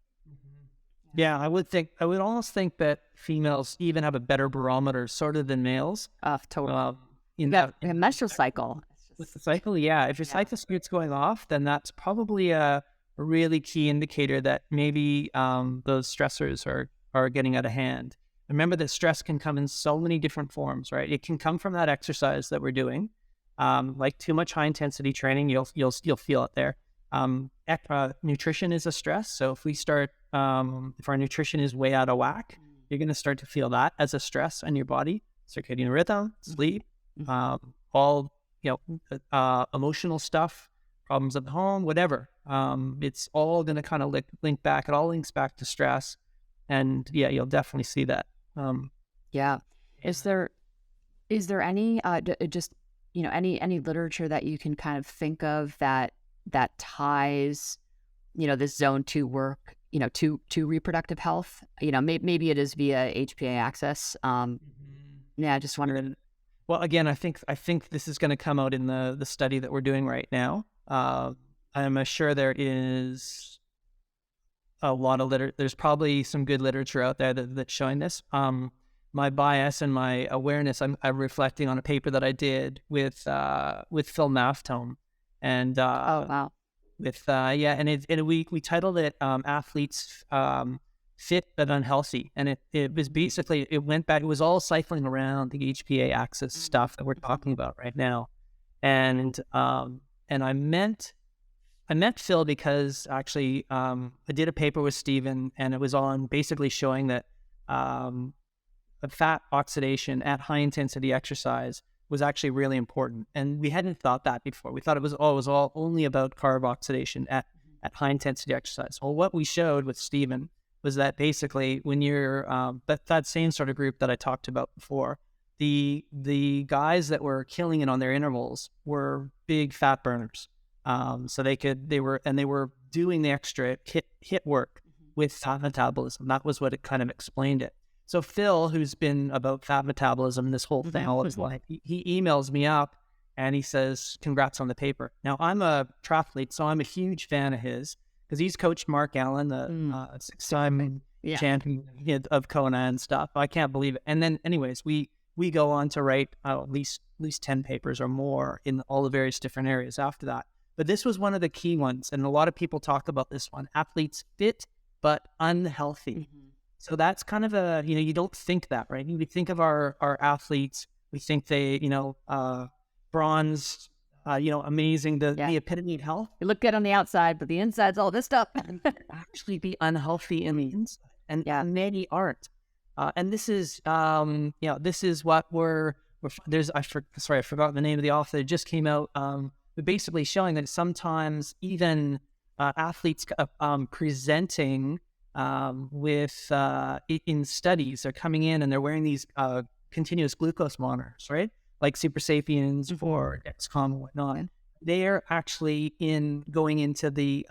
yeah, I would almost think that females even have a better barometer sort of than males. Totally. A menstrual cycle. With the cycle, yeah. If your cycle starts going off, then that's probably a really key indicator that maybe those stressors are getting out of hand. Remember that stress can come in so many different forms, right? It can come from that exercise that we're doing, like too much high intensity training. You'll feel it there. Nutrition is a stress. So if we start, if our nutrition is way out of whack, you're going to start to feel that as a stress on your body. Circadian rhythm, sleep, all emotional stuff, problems at home, whatever. It's all going to kind of link back. It all links back to stress, and yeah, you'll definitely see that. Is there any any literature that you can kind of think of that ties this zone 2 work to reproductive health? Maybe it is via HPA axis. I just wondered. Well, again, I think this is going to come out in the study that we're doing right now. I'm sure there is a lot of there's probably some good literature out there that's showing this. My bias and my awareness, I'm reflecting on a paper that I did with Phil Maftone, and we titled it "Athletes Fit but Unhealthy," and it was basically, it went back. It was all cycling around the HPA axis stuff that we're talking about right now, and I meant Phil because actually I did a paper with Steven, and it was on basically showing that fat oxidation at high intensity exercise was actually really important, and we hadn't thought that before. We thought it was all only about carb oxidation at high intensity exercise. Well, what we showed with Steven was that basically when you're that same sort of group that I talked about before, the guys that were killing it on their intervals were big fat burners. So they were doing the extra HIIT work with fat metabolism. That was what it kind of explained it. So Phil, who's been about fat metabolism this whole thing all his life, he emails me up and he says, "Congrats on the paper." Now, I'm a triathlete, so I'm a huge fan of his because he's coached Mark Allen, the 6-time champion of Kona and stuff. I can't believe it. And then, anyways, we go on to write at least 10 papers or more in all the various different areas after that. But this was one of the key ones, and a lot of people talk about this one: athletes fit but unhealthy. So that's kind of a, you don't think that, right? We think of our athletes, we think they, bronze, amazing, the epitome of health. You look good on the outside, but the inside's all this stuff. Actually be unhealthy in the inside, and many aren't. And this is, this is what I forgot the name of the author. It just came out, but basically showing that sometimes even athletes presenting with in studies, they're coming in and they're wearing these continuous glucose monitors, right? Like Super Sapiens or Dexcom and whatnot. They are actually going into the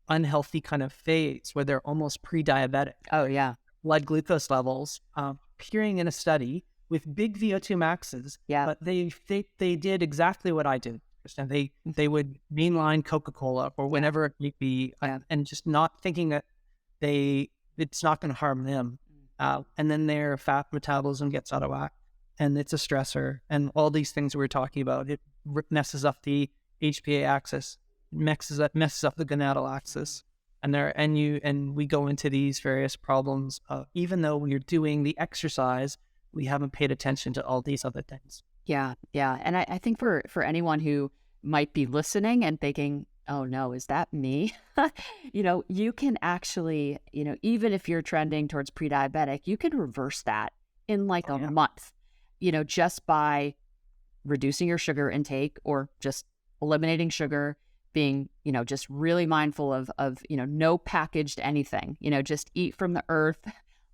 unhealthy kind of phase where they're almost pre-diabetic. Oh yeah. Blood glucose levels appearing in a study with big VO2 maxes. Yeah. But they did exactly what I did. They would mainline Coca-Cola or whenever it might be, and just not thinking that it's not going to harm them. And then their fat metabolism gets out of whack, and it's a stressor, and all these things we were talking about. It messes up the HPA axis, messes up the gonadal axis, and we go into these various problems. Even though we're doing the exercise, we haven't paid attention to all these other things. Yeah. And I think for anyone who might be listening and thinking, "Oh no, is that me?" You can actually, even if you're trending towards pre-diabetic, you can reverse that in like a month, just by reducing your sugar intake or just eliminating sugar, being, just really mindful of no packaged anything, just eat from the earth,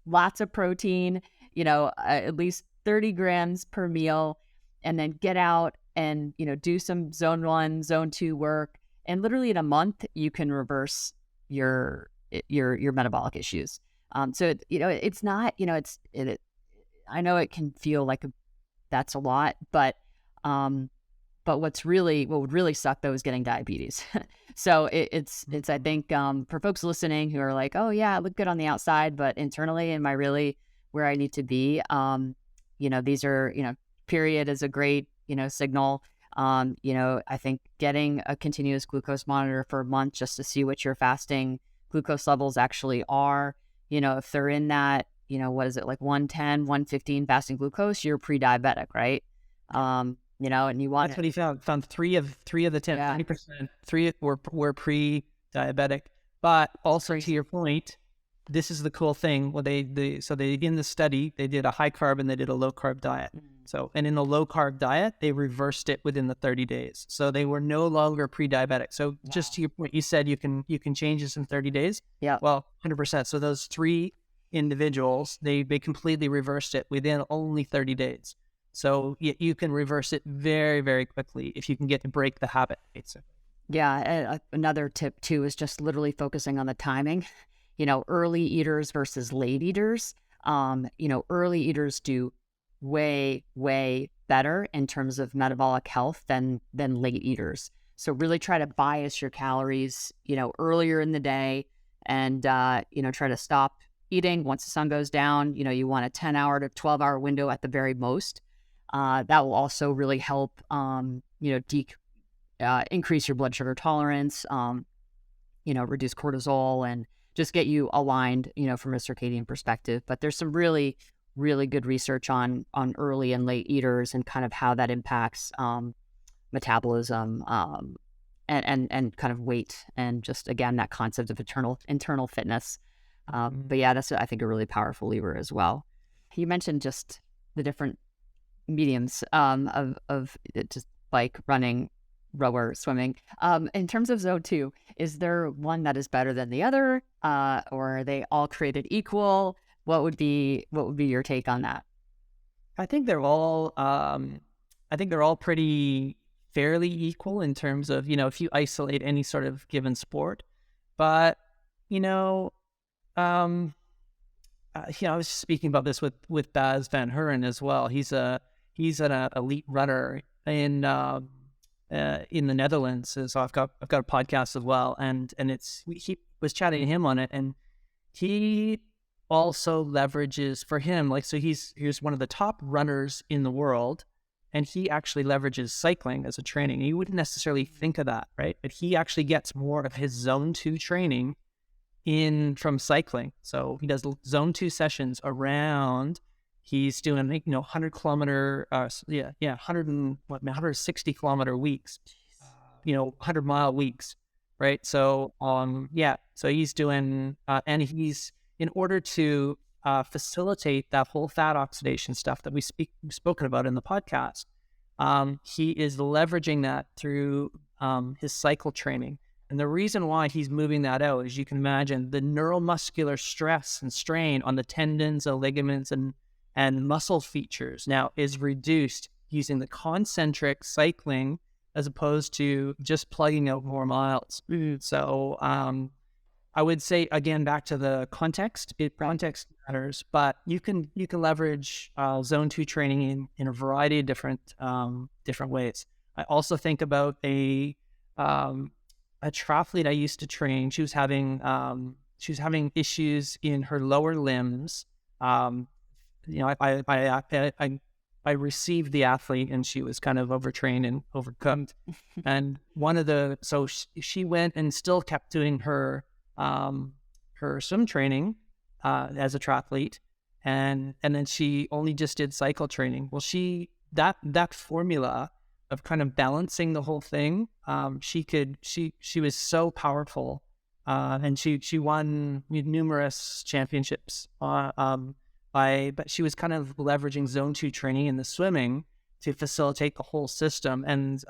lots of protein, at least 30 grams per meal, and then get out and, do some zone 1, zone 2 work. And literally in a month, you can reverse your metabolic issues. So, it's not, I know it can feel like that's a lot, but what would really suck though is getting diabetes. So it's I think for folks listening who are like, oh yeah, I look good on the outside, but internally, am I really where I need to be? These are, period is a great, signal. I think getting a continuous glucose monitor for a month just to see what your fasting glucose levels actually are, if they're in that, what is it, like 110, 115 fasting glucose, you're pre-diabetic, right? And you want That's what he found 3 of the 10, 20%, 3 were pre-diabetic. But also to your point, this is the cool thing. Well, they in the study, they did a high carb and they did a low carb diet. So, and in the low carb diet, they reversed it within the 30 days. So they were no longer pre-diabetic. So just to your point, you said you can change this in 30 days. Yeah. Well, 100%. So those 3 individuals, they completely reversed it within only 30 days. So you can reverse it very, very quickly if you can get to break the habit. Yeah. Another tip too is just literally focusing on the timing. Early eaters versus late eaters. Early eaters do way, way better in terms of metabolic health than late eaters. So really try to bias your calories, earlier in the day, and try to stop eating once the sun goes down. You want a 10-hour to 12-hour window at the very most. That will also really help, increase your blood sugar tolerance, reduce cortisol, and just get you aligned, from a circadian perspective. But there's some really, really good research on early and late eaters and kind of how that impacts metabolism and kind of weight, and just, again, that concept of internal fitness. But yeah, that's, I think, a really powerful lever as well. You mentioned just the different mediums of just bike, running, rower, swimming. In terms of zone 2, is there one that is better than the other, or are they all created equal? What would be your take on that? I think they're all pretty fairly equal in terms of, if you isolate any sort of given sport. But I was speaking about this with Baz Van Huren as well. He's an elite runner in the Netherlands. So I've got a podcast as well, and he was chatting to him on it, and he also leverages, for him, like, so he's one of the top runners in the world, and he actually leverages cycling as a training. You wouldn't necessarily think of that, right? But he actually gets more of his zone 2 training in from cycling. So he does zone 2 sessions around. He's doing, 100 kilometer, 160 kilometer weeks, 100 mile weeks, right? So, so he's doing, and he's, in order to facilitate that whole fat oxidation stuff that we've spoken about in the podcast, he is leveraging that through his cycle training. And the reason why he's moving that out, as you can imagine, the neuromuscular stress and strain on the tendons and ligaments and muscle features now is reduced using the concentric cycling as opposed to just plugging out more miles. So I would say, again, back to the context, context matters, but you can leverage zone 2 training in a variety of different ways. I also think about a triathlete I used to train. She was having issues in her lower limbs. I received the athlete, and she was kind of overtrained and overcooked. And she went and still kept doing her swim training as a triathlete, and then she only just did cycle training. Well, that formula of kind of balancing the whole thing, she was so powerful, and she won numerous championships. But she was kind of leveraging zone 2 training in the swimming to facilitate the whole system, and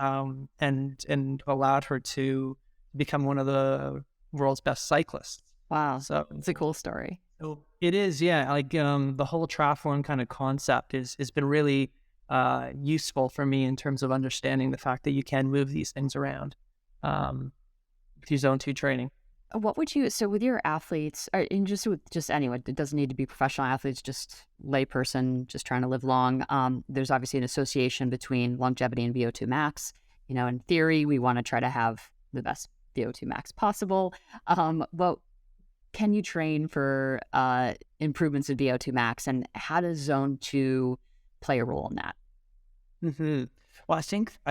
allowed her to become one of the world's best cyclists. Wow, so it's a cool story. So It is, yeah. Like the whole triathlon kind of concept has been really useful for me in terms of understanding the fact that you can move these things around through zone 2 training. What would you, so with your athletes, and just with just anyone, it doesn't need to be professional athletes, just layperson, just trying to live long. There's obviously an association between longevity and VO2 max. In theory, we want to try to have the best VO2 max possible. Well, can you train for improvements in VO2 max, and how does zone 2 play a role in that? Mm-hmm. Well, I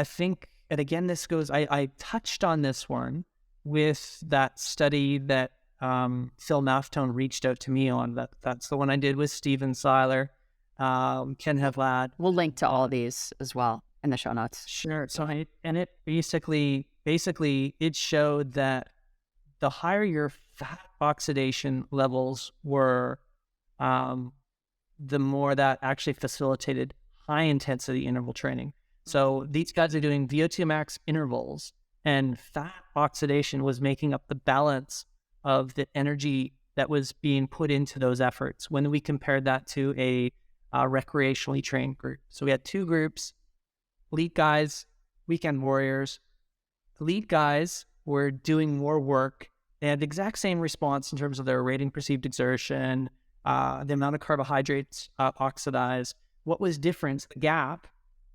think, and again, this goes, I touched on this one with that study that Phil Maftone reached out to me on. That's the one I did with Steven Seiler, Ken Havlad. We'll link to all of these as well in the show notes. Sure. So it basically it showed that the higher your fat oxidation levels were, the more that actually facilitated high intensity interval training. So these guys are doing VO2 max intervals, and fat oxidation was making up the balance of the energy that was being put into those efforts when we compared that to a recreationally trained group. So we had two groups: elite guys, weekend warriors. Elite guys were doing more work. They had the exact same response in terms of their rating perceived exertion, the amount of carbohydrates oxidized. What was different, the gap,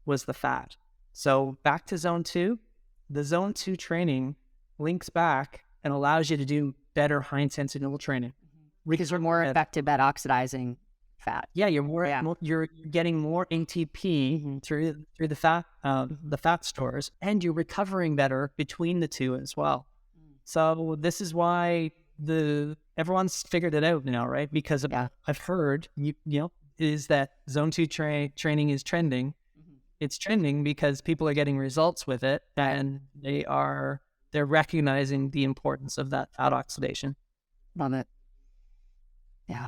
was the fat. So back to zone 2, the zone 2 training links back and allows you to do better high intensity interval training. Because we're more effective at oxidizing fat. Yeah, you're getting more ATP through the fat stores, and you're recovering better between the two as well. So this is why everyone's figured it out now, right? Because I've heard is that zone 2 training is trending. It's trending because people are getting results with it, and they're recognizing the importance of that fat oxidation. Love it. Yeah.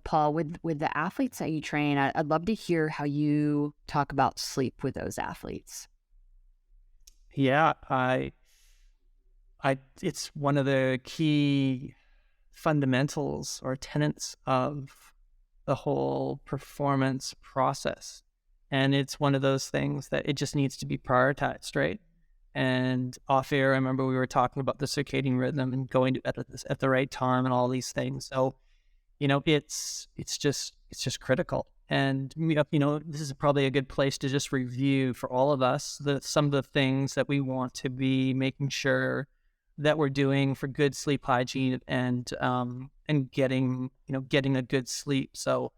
Paul, with the athletes that you train, I'd love to hear how you talk about sleep with those athletes. Yeah, it's one of the key fundamentals or tenets of the whole performance process. And it's one of those things that it just needs to be prioritized, right? And off air, I remember we were talking about the circadian rhythm and going to bed at the right time and all these things. So, it's just critical. And, this is probably a good place to just review for all of us some of the things that we want to be making sure that we're doing for good sleep hygiene and getting a good sleep. So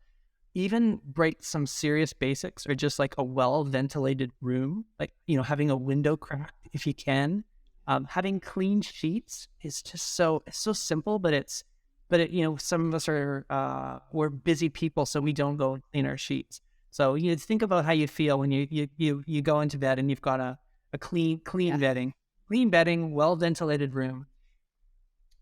even some serious basics are just like a well-ventilated room, like, having a window cracked if you can. Having clean sheets is just so simple, but some of us we're busy people, so we don't go and clean our sheets. So think about how you feel when you go into bed and you've got a clean bedding, well-ventilated room.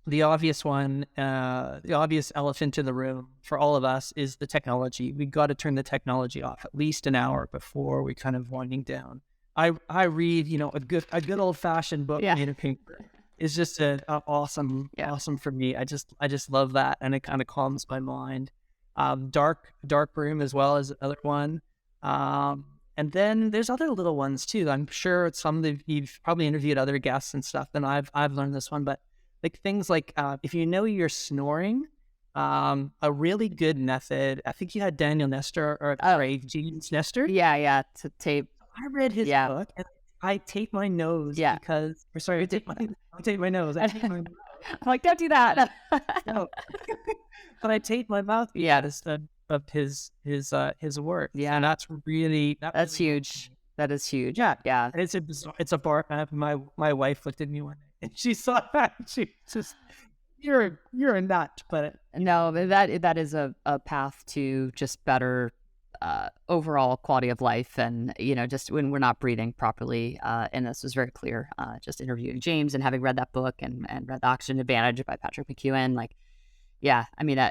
The obvious one, the obvious elephant in the room for all of us is the technology. We got to turn the technology off at least an hour before we kind of winding down. I read, a good old-fashioned book made of paper. It's just awesome for me. I just love that, and it kind of calms my mind. Dark room as well as another one. And then there's other little ones too. I'm sure you've probably interviewed other guests and stuff, and I've learned this one. But like things like if you're snoring, a really good method. I think you had Daniel Nestor or James Nestor. Yeah, to tape. I read his book, and I tape my nose because. I tape my nose. I'm like, don't do that. No. But I tape my mouth. Of his work. Yeah, and that's huge. That is huge. Yeah. And it's a bar. My wife looked at me one day and she saw that. And she just, you're a nut. But no, that is a path to just better overall quality of life, and just when we're not breathing properly. And this was very clear. Just interviewing James and having read that book and read The Oxygen Advantage by Patrick McEwen.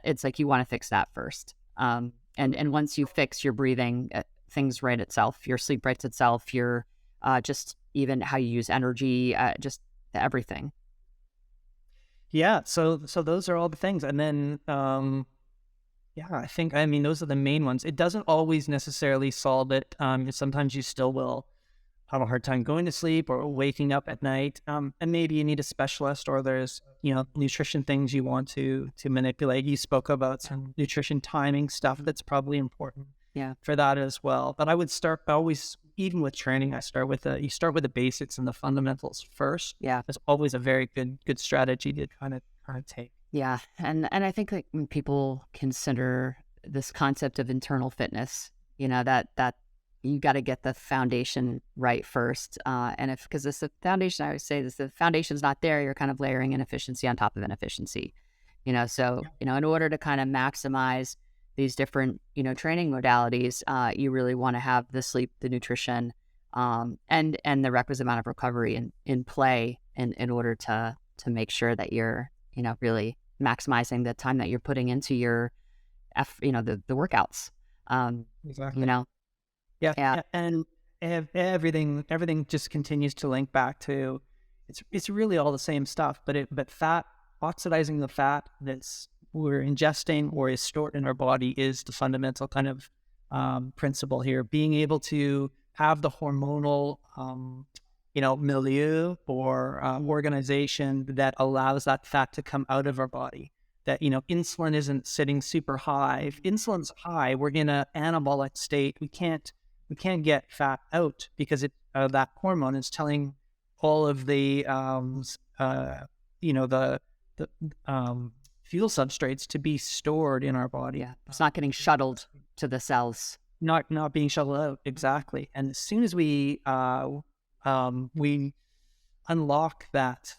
It's like you want to fix that first. And once you fix your breathing, things right itself, your sleep rights itself, your just even how you use energy, just everything. Yeah. So those are all the things. And then Yeah, I mean, those are the main ones. It doesn't always necessarily solve it. Sometimes you still will have a hard time going to sleep or waking up at night. And maybe you need a specialist, or there's, nutrition things you want to manipulate. You spoke about some nutrition timing stuff that's probably important for that as well. But I would start always, even with training, you start with the basics and the fundamentals first. Yeah. That's always a very good strategy to kind of take. Yeah. And I think like when people consider this concept of internal fitness, that you got to get the foundation right first. Because it's the foundation, I always say this, the foundation's not there, you're kind of layering inefficiency on top of inefficiency, So, in order to kind of maximize these different, training modalities, you really want to have the sleep, the nutrition, and the requisite amount of recovery in play in order to make sure that you're, really maximizing the time that you're putting into your, the workouts. Exactly. Yeah. And everything just continues to link back to, it's really all the same stuff, but fat, oxidizing the fat that's we're ingesting or is stored in our body is the fundamental kind of principle here. Being able to have the hormonal, milieu or organization that allows that fat to come out of our body. That, insulin isn't sitting super high. If insulin's high, we're in an anabolic state. We can't get fat out because that hormone is telling all of the fuel substrates to be stored in our body. Yeah, it's not getting shuttled to the cells. Not being shuttled out, exactly. And as soon as we unlock that,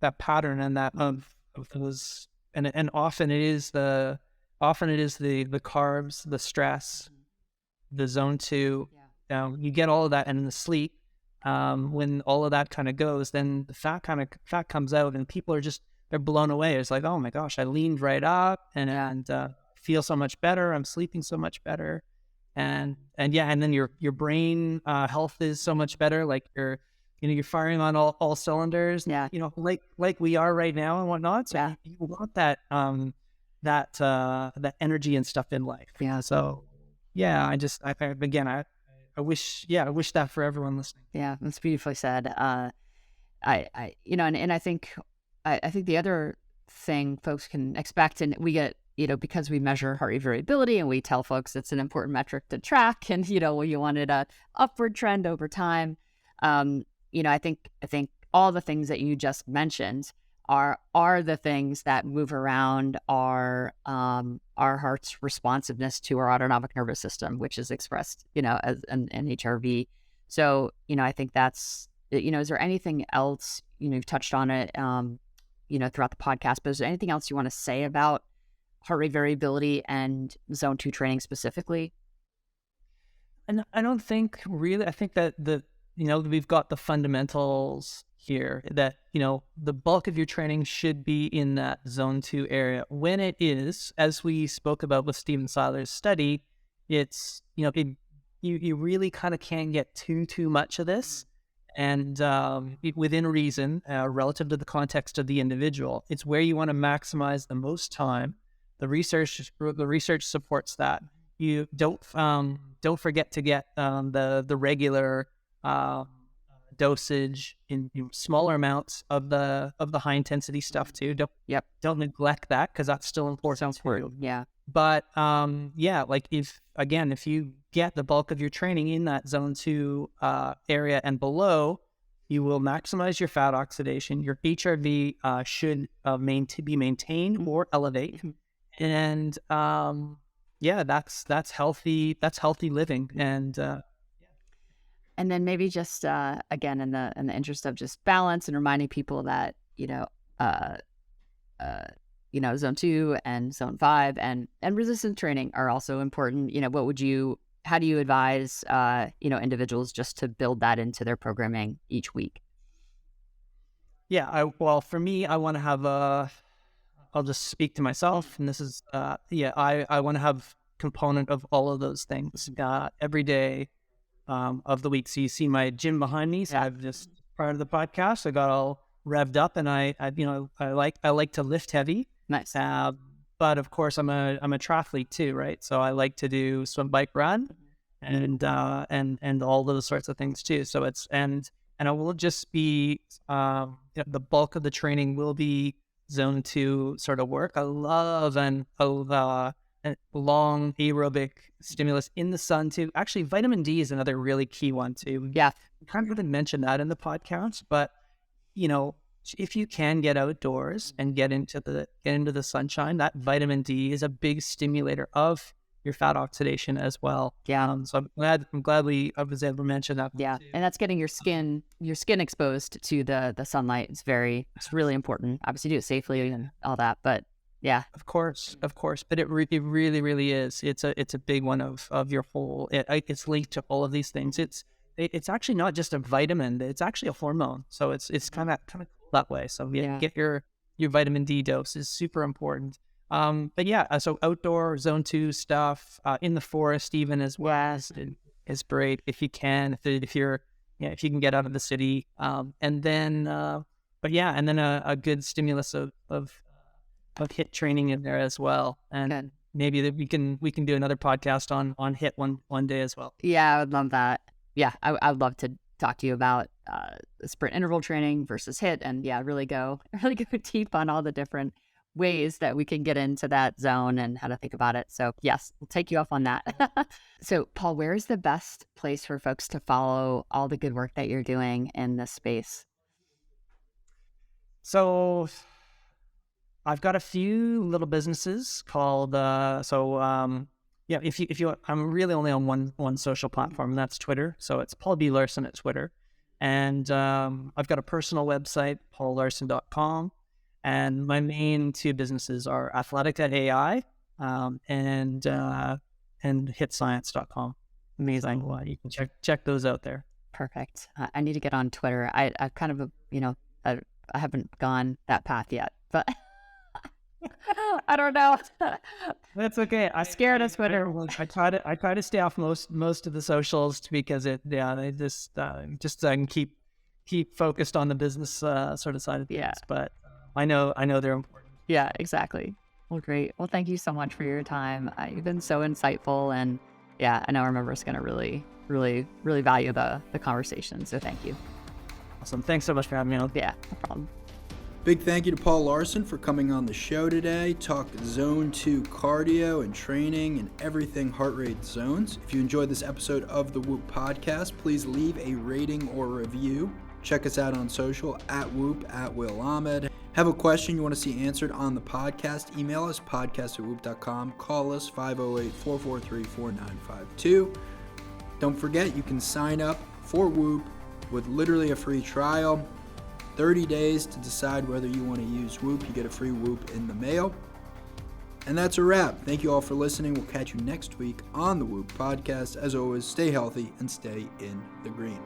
that pattern and that of those, and often it is the carbs, the stress, the zone 2. You get all of that, and in the sleep, when all of that kind of goes, then the fat comes out, and people are they're blown away. It's like, oh my gosh, I leaned right up and feel so much better. I'm sleeping so much better, and then your brain health is so much better. Like you're firing on all cylinders. Yeah. Like we are right now and whatnot. So you want that that energy and stuff in life. Yeah. So yeah, I wish that for everyone listening. Yeah, that's beautifully said. And I think the other thing folks can expect, and we get, because we measure heart rate variability and we tell folks it's an important metric to track, and you wanted a upward trend over time. I think all the things that you just mentioned are the things that move around our heart's responsiveness to our autonomic nervous system, which is expressed, as an HRV. So, I think that's, is there anything else, you've touched on it, throughout the podcast, but is there anything else you want to say about heart rate variability and zone 2 training specifically? And I don't think really, I think that we've got the fundamentals here, that, the bulk of your training should be in that zone 2 area. When it is, as we spoke about with Stephen Seiler's study, it's, you really kind of can't get too much of this. And within reason, relative to the context of the individual, it's where you want to maximize the most time. The research supports that. You don't forget to get the regular dosage in smaller amounts of the high intensity stuff too. Don't neglect that, because that's still important. Sounds important. Yeah. But like if you get the bulk of your training in that zone 2 area and below, you will maximize your fat oxidation. Your HRV should be maintained or elevate, and that's healthy. That's healthy living. And then maybe just again, in the interest of just balance and reminding people that zone 2 and zone 5 and resistance training are also important. How do you advise individuals just to build that into their programming each week? Yeah, for me, I want to have I'll just speak to myself, and this is I want to have component of all of those things every day of the week. So you see my gym behind me. So I've just, prior to the podcast, I got all revved up, and I like to lift heavy. Nice. But of course, I'm a triathlete too, right? So I like to do swim, bike, run, and all those sorts of things too. So and I will just be the bulk of the training will be zone 2 sort of work. I love a long aerobic stimulus in the sun too. Actually, vitamin D is another really key one too. Yeah, We kind of didn't mention that in the podcast, but if you can get outdoors and get into the sunshine, that vitamin D is a big stimulator of your fat oxidation as well. Yeah. So I'm glad I was able to mention that. Yeah. And that's getting your skin exposed to the sunlight. It's really important. Obviously do it safely and all that, but yeah. Of course. But it really, really is. It's a big one of your whole, it's linked to all of these things. It's actually not just a vitamin, it's actually a hormone. So it's kind of cool that way. So get your vitamin D dose is super important. But yeah, so outdoor zone 2 stuff, in the forest even as well is great if you can, if you can get out of the city. And then a good stimulus of HIIT training in there as well. And maybe that we can do another podcast on HIIT one day as well. Yeah, I would love that. Yeah, I would love to talk to you about sprint interval training versus HIIT, and really go deep on all the different ways that we can get into that zone and how to think about it. So yes, we'll take you off on that. So Paul, where is the best place for folks to follow all the good work that you're doing in this space? So I've got a few little businesses called, if you, I'm really only on one social platform, and that's Twitter. So it's Paul B. Laursen at Twitter. And I've got a personal website, paullaursen.com. And my main 2 businesses are Athletica AI and HIITscience.com. Amazing. Well, you can check those out there. Perfect. I need to get on Twitter. I kind of, I haven't gone that path yet, but I don't know. That's okay. I'm scared of Twitter. I try to stay off most of the socials because they just so I can keep focused on the business sort of side of things. Yeah. But I know they're important. Yeah, exactly. Well, great. Well, thank you so much for your time. You've been so insightful, and I know our members are going to really, really, really value the conversation. So thank you. Awesome. Thanks so much for having me on. Yeah, no problem. Big thank you to Paul Laursen for coming on the show today. Talk zone 2 cardio and training and everything heart rate zones. If you enjoyed this episode of the Whoop podcast, please leave a rating or review. Check us out on social at Whoop, at Will Ahmed. Have a question you want to see answered on the podcast? Email us, podcast@whoop.com. Call us, 508-443-4952. Don't forget, you can sign up for Whoop with literally a free trial. 30 days to decide whether you want to use Whoop. You get a free Whoop in the mail. And that's a wrap. Thank you all for listening. We'll catch you next week on the Whoop podcast. As always, stay healthy and stay in the green.